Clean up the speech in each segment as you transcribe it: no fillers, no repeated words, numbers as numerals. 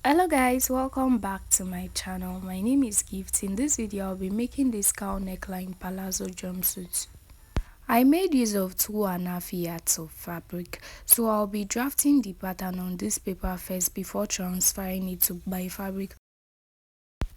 Hello guys, welcome back to my channel. My name is Gift. In this video I'll be making this cowl neckline palazzo jumpsuit. I made use of 2.5 yards of fabric, so I'll be drafting the pattern on this paper first before transferring it to my fabric.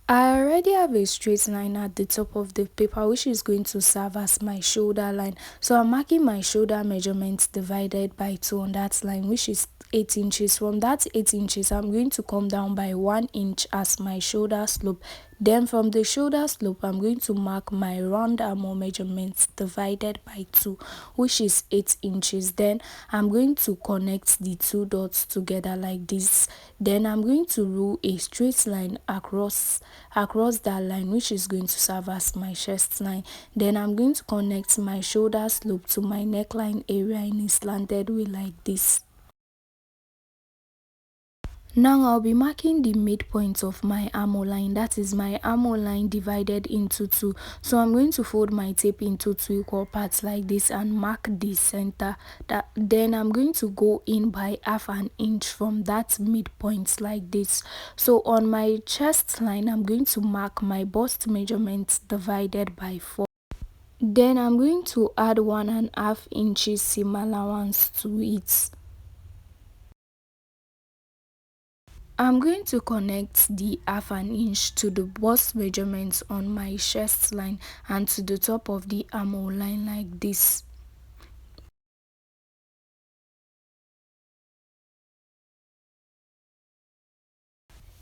I already have a straight line at the top of the paper which is going to serve as my shoulder line, so I'm marking my shoulder measurements divided by 2 on that line, which is 8 inches. From that 8 inches I'm going to come down by 1 inch as my shoulder slope. Then from the shoulder slope I'm going to mark my round armhole measurements divided by 2, which is 8 inches. Then I'm going to connect the two dots together like this. Then I'm going to rule a straight line across that line, which is going to serve as my chest line. Then I'm going to connect my shoulder slope to my neckline area in a slanted way like this. Now I'll be marking the midpoint of my armhole line, that is my armhole line divided into 2. So I'm going to fold my tape into 2 equal parts like this and mark the center. Then I'm going to go in by half an inch from that midpoint like this. So on my chest line I'm going to mark my bust measurements divided by 4. Then I'm going to add 1.5 inches seam allowance to it. I'm going to connect the half an inch to the bust measurements on my chest line and to the top of the armhole line like this.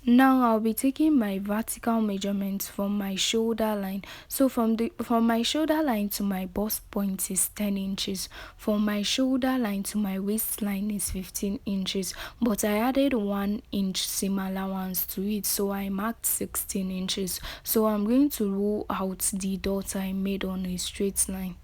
Now I'll be taking my vertical measurements from my shoulder line. So from my shoulder line to my bust point is 10 inches. From my shoulder line to my waistline is 15 inches. But I added 1 inch seam allowance to it, so I marked 16 inches. So I'm going to rule out the dot I made on a straight line.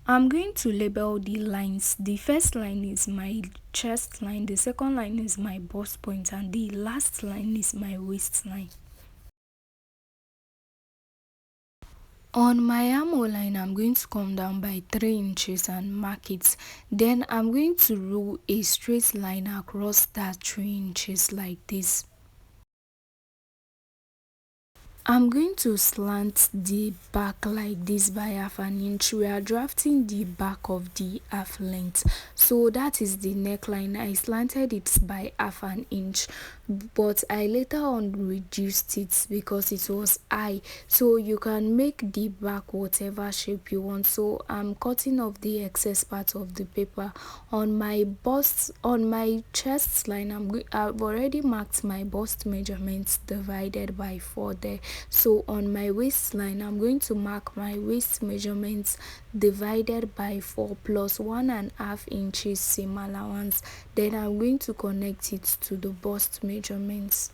I'm going to label the lines. The first line is my chest line, the second line is my bust point, and the last line is my waistline. On my armhole line, I'm going to come down by 3 inches and mark it. Then I'm going to rule a straight line across that 3 inches like this. I'm going to slant the back like this by half an inch. We are drafting the back of the half length, so that is the neckline. I slanted it by half an inch, but I later on reduced it because it was high, so you can make the back whatever shape you want. So I'm cutting off the excess part of the paper. On my chest line, I've already marked my bust measurements divided by 4 there. So on my waistline I'm going to mark my waist measurements divided by 4 plus 1.5 inches seam allowance. Then I'm going to connect it to the bust measurements.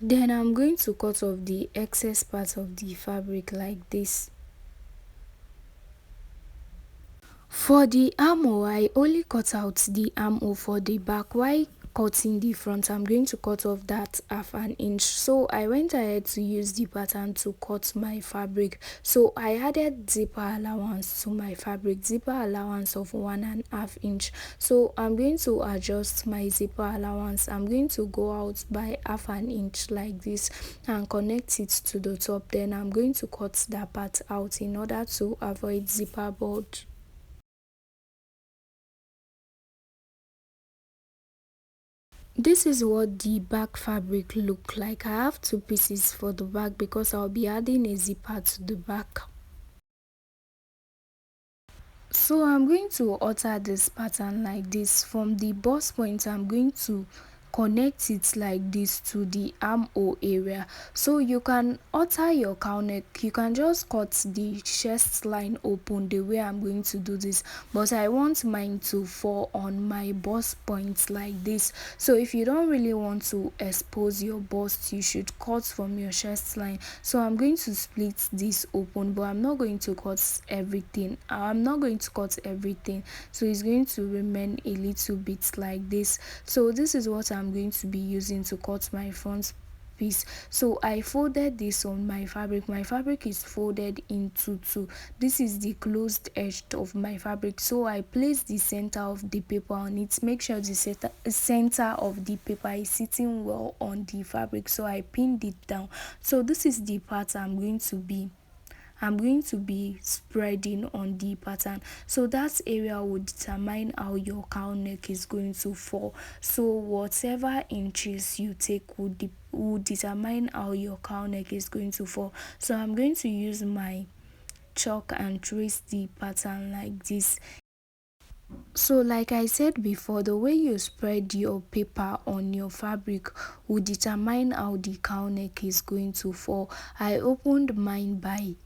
Then I'm going to cut off the excess part of the fabric like this. For the armhole, I only cut out the armhole for the back. While cutting the front, I'm going to cut off that half an inch. So I went ahead to use the pattern to cut my fabric. So I added zipper allowance to my fabric, zipper allowance of 1.5 inch. So I'm going to adjust my zipper allowance. I'm going to go out by half an inch like this and connect it to the top. Then I'm going to cut that part out in order to avoid zipper bulge. This is what the back fabric look like. I have 2 pieces for the back because I'll be adding a zipper to the back. So I'm going to alter this pattern like this. From the bust point I'm going to connect it like this to the armhole area. So you can alter your cowl neck. You can just cut the chest line open the way I'm going to do this, but I want mine to fall on my bust point like this. So if you don't really want to expose your bust, you should cut from your chest line. So I'm going to split this open, but I'm not going to cut everything. So it's going to remain a little bit like this. So this is what I'm going to be using to cut my front piece. So I folded this on my fabric is folded into two. This is the closed edge of my fabric, so I place the center of the paper on it. Make sure the center of the paper is sitting well on the fabric, so I pinned it down. So this is the part I'm going to be spreading on the pattern. So that area will determine how your cowl neck is going to fall. So whatever inches you take will determine how your cowl neck is going to fall. So I'm going to use my chalk and trace the pattern like this. So like I said before, the way you spread your paper on your fabric will determine how the cowl neck is going to fall. I opened mine by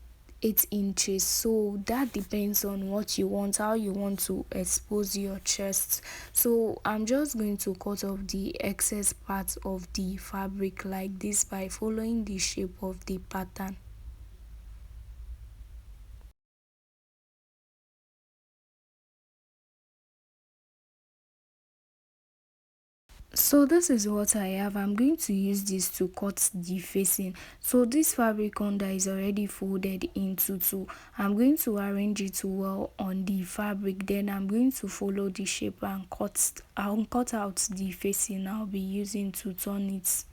8 inches, so that depends on what you want, how you want to expose your chest. So I'm just going to cut off the excess part of the fabric like this by following the shape of the pattern. So this is what I have. I'm going to use this to cut the facing. So this fabric under is already folded into two. I'm going to arrange it well on the fabric, then I'm going to follow the shape and cut out the facing I'll be using to turn it.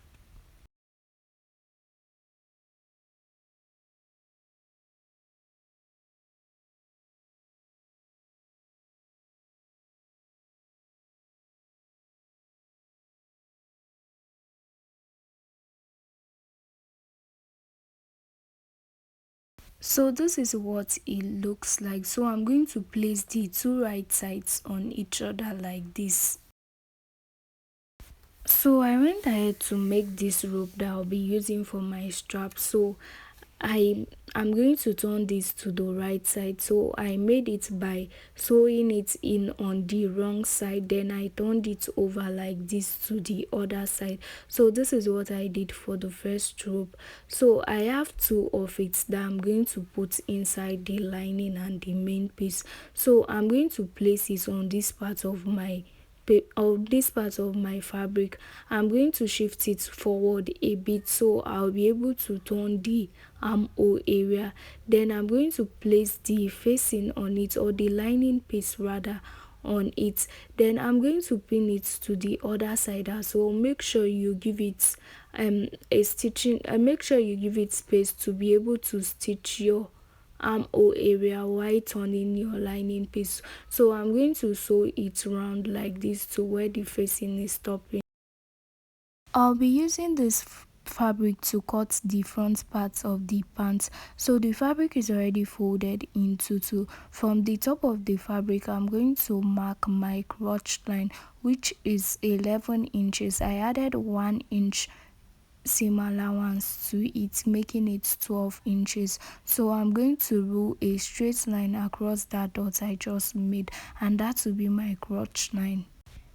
So this is what it looks like. So I'm going to place the two right sides on each other like this. So I went ahead to make this rope that I'll be using for my strap. So I am going to turn this to the right side. So I made it by sewing it in on the wrong side, then I turned it over like this to the other side. So this is what I did for the first rope. So I have two of it that I'm going to put inside the lining and the main piece. So I'm going to place it on this part of my fabric. I'm going to shift it forward a bit so I'll be able to turn the armhole area. Then I'm going to place the facing on it, or the lining piece rather, on it. Then I'm going to pin it to the other side as well. Make sure you give it a stitching make sure you give it space to be able to stitch your armhole area while turning your lining piece. So I'm going to sew it round like this to where the facing is stopping. I'll be using this fabric to cut the front parts of the pants. So the fabric is already folded into two. From the top of the fabric, I'm going to mark my crotch line, which is 11 inches. I added 1 inch seam allowance to it, making it 12 inches. So I'm going to rule a straight line across that dot I just made, and that will be my crotch line.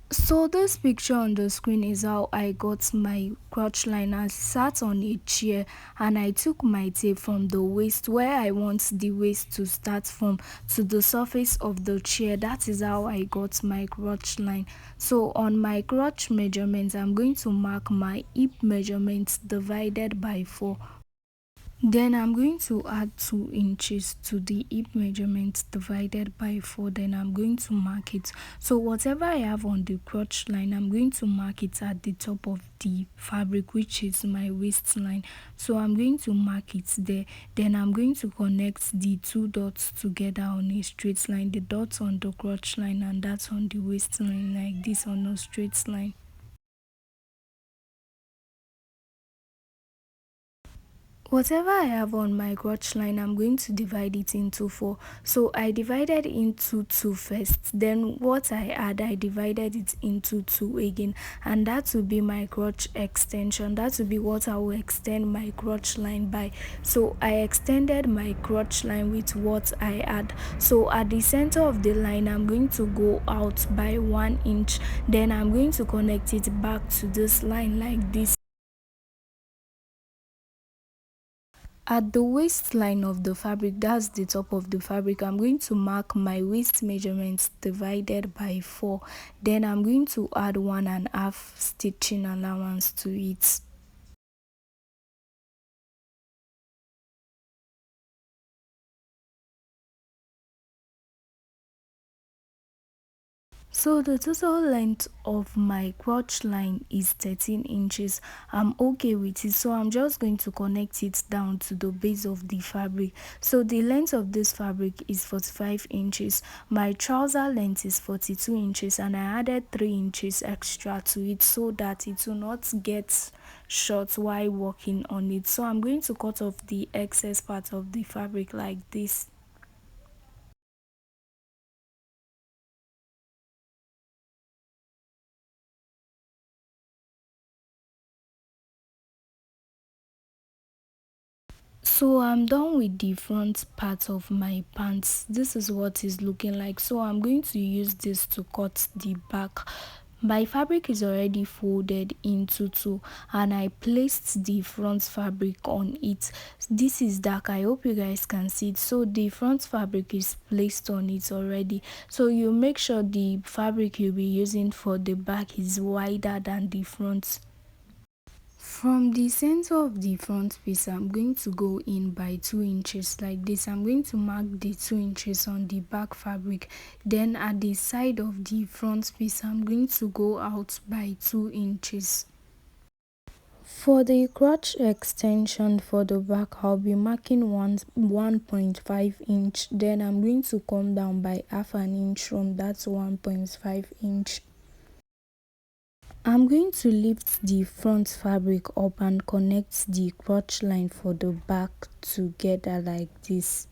So this picture on the screen is how I got my crotch line. I sat on a chair and I took my tape from the waist, where I want the waist to start from, to the surface of the chair. That is how I got my crotch line. So on my crotch measurement, I'm going to mark my hip measurement divided by 4. Then I'm going to add 2 inches to the hip measurement divided by 4. Then I'm going to mark it. So whatever I have on the crotch line, I'm going to mark it at the top of the fabric, which is my waistline. So I'm going to mark it there. Then I'm going to connect the two dots together on a straight line. The dots on the crotch line and that's on the waistline, like this, on a straight line. Whatever I have on my crotch line, I'm going to divide it into 4. So I divided into 2 first. Then what I add, I divided it into 2 again. And that will be my crotch extension. That will be what I will extend my crotch line by. So I extended my crotch line with what I add. So at the center of the line, I'm going to go out by 1 inch. Then I'm going to connect it back to this line like this. At the waistline of the fabric, that's the top of the fabric, I'm going to mark my waist measurements divided by 4. Then I'm going to add 1.5 stitching allowance to it. So the total length of my crotch line is 13 inches. I'm okay with it, so I'm just going to connect it down to the base of the fabric. So the length of this fabric is 45 inches. My trouser length is 42 inches, and I added 3 inches extra to it so that it will not get short while working on it. So I'm going to cut off the excess part of the fabric like this. So I'm done with the front part of my pants. This is what it's looking like. So I'm going to use this to cut the back. My fabric is already folded into two, and I placed the front fabric on it. This is dark. I hope you guys can see it. So the front fabric is placed on it already. So you make sure the fabric you'll be using for the back is wider than the front. From the center of the front piece, I'm going to go in by 2 inches like this. I'm going to mark the 2 inches on the back fabric. Then at the side of the front piece, I'm going to go out by 2 inches. For the crotch extension for the back, I'll be marking 1.5 inch. Then I'm going to come down by half an inch from that 1.5 inch. I'm going to lift the front fabric up and connect the crotch line for the back together like this.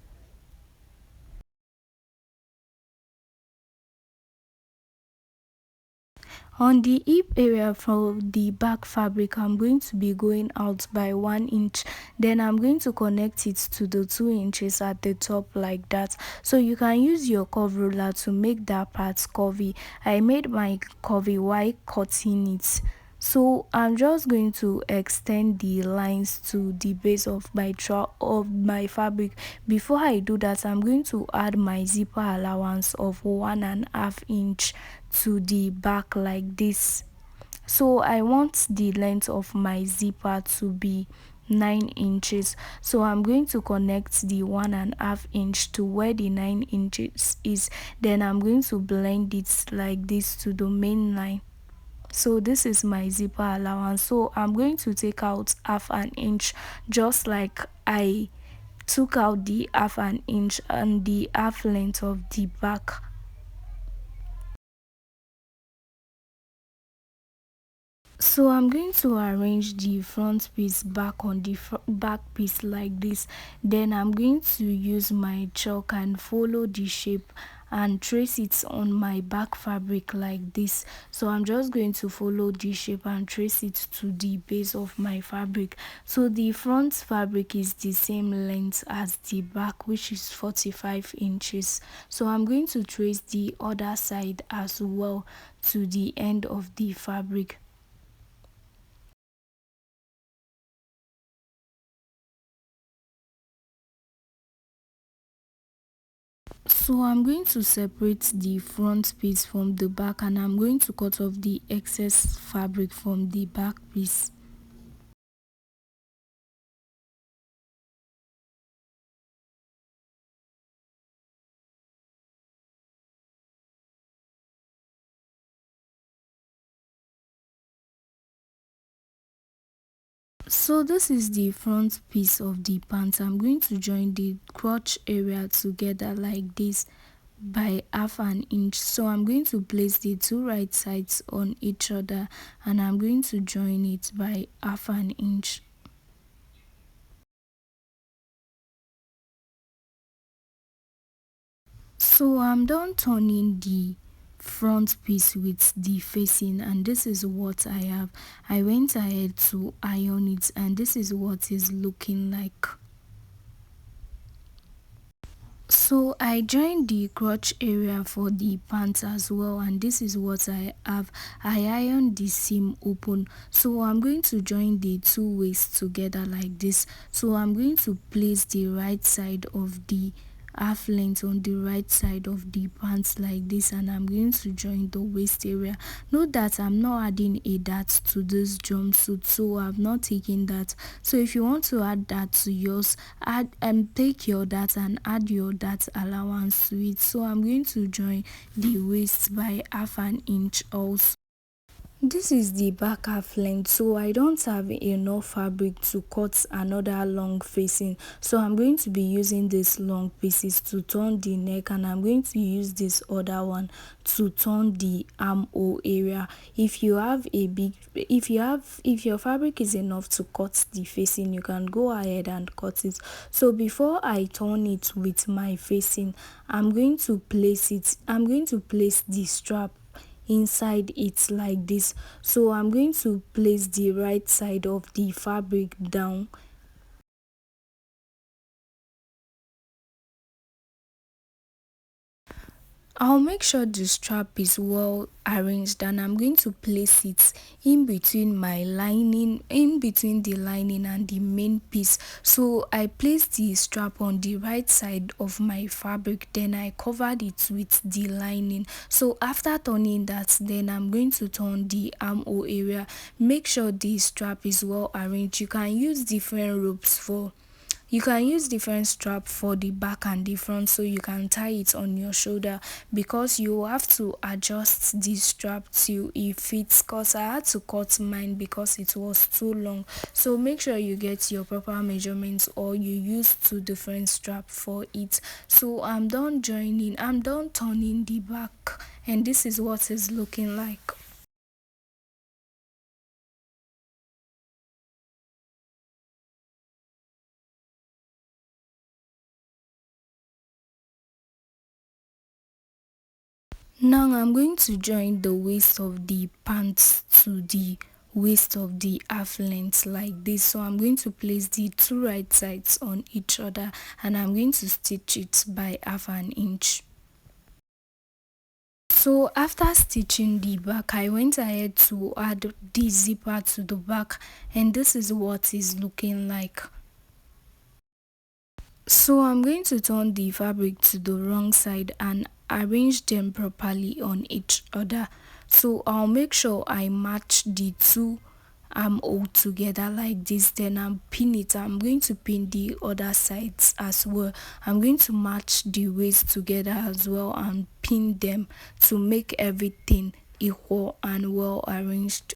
On the hip area for the back fabric, I'm going to be going out by 1 inch. Then I'm going to connect it to the 2 inches at the top like that. So you can use your curve ruler to make that part curvy. I made my curvy while cutting it. So I'm just going to extend the lines to the base of my fabric. Before I do that, I'm going to add my zipper allowance of 1.5 inch to the back like this. So I want the length of my zipper to be 9 inches. So I'm going to connect the 1.5 inch to where the 9 inches is. Then I'm going to blend it like this to the main line. So this is my zipper allowance. So I'm going to take out half an inch, just like I took out the half an inch and the half length of the back. So I'm going to arrange the front piece back on the back piece like this. Then I'm going to use my chalk and follow the shape and trace it on my back fabric like this. So I'm just going to follow the shape and trace it to the base of my fabric. So the front fabric is the same length as the back, which is 45 inches. So I'm going to trace the other side as well to the end of the fabric. So I'm going to separate the front piece from the back, and I'm going to cut off the excess fabric from the back piece. So this is the front piece of the pants. I'm going to join the crotch area together like this by half an inch. So I'm going to place the two right sides on each other, and I'm going to join it by half an inch. So I'm done turning the front piece with the facing, and this is what I have. I went ahead to iron it, and this is what is looking like. So I joined the crotch area for the pants as well, and this is what I have. I ironed the seam open, so I'm going to join the two waists together like this. So I'm going to place the right side of the half length on the right side of the pants like this, and I'm going to join the waist area. Note that I'm not adding a dart to this jumpsuit, so I've not taken that. So if you want to add that to yours, take your dart and add your dart allowance to it. So I'm going to join the waist by half an inch also. This is the back half length, so I don't have enough fabric to cut another long facing, so I'm going to be using these long pieces to turn the neck, and I'm going to use this other one to turn the armhole area. If your fabric is enough to cut the facing, you can go ahead and cut it. So before I turn it with my facing, I'm going to place the strap inside it like this. So I'm going to place the right side of the fabric down. I'll make sure the strap is well arranged, and I'm going to place it in between the lining and the main piece. So I placed the strap on the right side of my fabric, then I covered it with the lining. So after turning that, then I'm going to turn the armhole area. Make sure the strap is well arranged. You can use different strap for the back and the front, so you can tie it on your shoulder, because you have to adjust the strap till it fits, cause I had to cut mine because it was too long. So make sure you get your proper measurements, or you use two different strap for it. So I'm done turning the back, and this is what it's looking like. Now I'm going to join the waist of the pants to the waist of the half length like this. So I'm going to place the two right sides on each other, and I'm going to stitch it by half an inch. So after stitching the back, I went ahead to add the zipper to the back, and this is what is looking like. So I'm going to turn the fabric to the wrong side and arrange them properly on each other. So I'll make sure I match the two armhole together like this, then I'll pin it. I'm going to pin the other sides as well. I'm going to match the waist together as well and pin them to make everything equal and well arranged.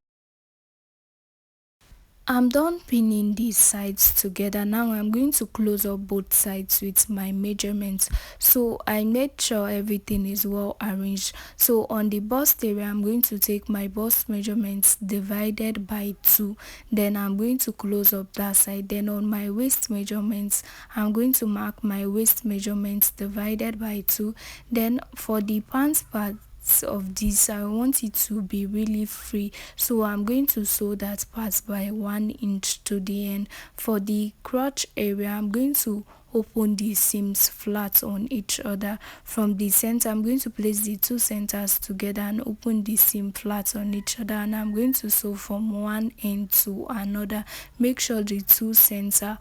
I'm done pinning these sides together. Now I'm going to close up both sides with my measurements. So I made sure everything is well arranged. So on the bust area, I'm going to take my bust measurements divided by 2. Then I'm going to close up that side. Then on my waist measurements, I'm going to mark my waist measurements divided by 2. Then for the pants part of this, I want it to be really free, so I'm going to sew that part by 1 inch to the end. For the crotch area, I'm going to open the seams flat on each other. From the center, I'm going to place the two centers together and open the seam flat on each other, and I'm going to sew from one end to another. Make sure the two center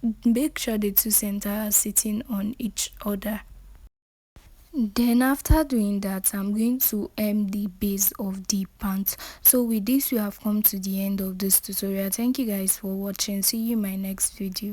are sitting on each other. Then after doing that, I'm going to hem the base of the pants. So with this, we have come to the end of this tutorial. Thank you guys for watching. See you in my next video.